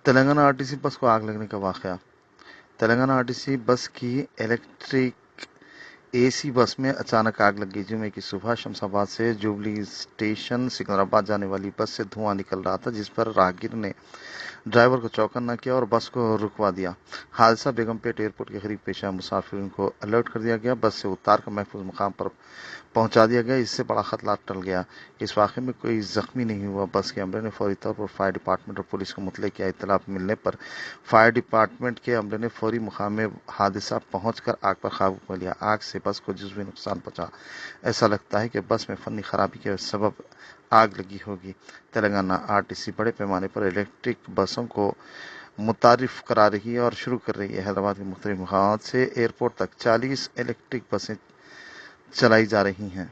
تلنگانہ آرٹیسی بس کو آگ لگنے کا واقعہ۔ تلنگانہ آرٹیسی بس کی الیکٹرک اے سی بس میں اچانک آگ لگ گئی۔ جمعے کی صبح شمس آباد سے جوبلی اسٹیشن سکندرآباد جانے والی بس سے دھواں نکل رہا تھا، جس پر راہگیر نے ڈرائیور کو چوکنا کیا اور بس کو رکوا دیا۔ حادثہ بیگم پیٹ ایئرپورٹ کے قریب پیش آیا۔ مسافرین کو الرٹ کر دیا گیا، بس سے اتار کر محفوظ مقام پر پہنچا دیا گیا۔ اس سے بڑا خطرہ ٹل گیا۔ اس واقعے میں کوئی زخمی نہیں ہوا۔ بس کے عملے نے فوری طور پر فائر ڈپارٹمنٹ اور پولیس کو مطلع کیا۔ اطلاع ملنے پر فائر ڈپارٹمنٹ کے عملے نے فوری مقام حادثہ پہنچ کر آگ پر قابو پا لیا۔ آگ سے بس کو جزوی نقصان پہنچا۔ ایسا لگتا ہے کہ بس میں فنی خرابی کے سبب آگ لگی ہوگی۔ تلنگانہ آرٹیسی بڑے پیمانے پر الیکٹرک بسوں کو متعارف کرا رہی ہے اور شروع کر رہی ہے۔ حیدرآباد کے مختلف مقامات سے ایئرپورٹ تک 40 الیکٹرک بسیں چلائی جا رہی ہیں۔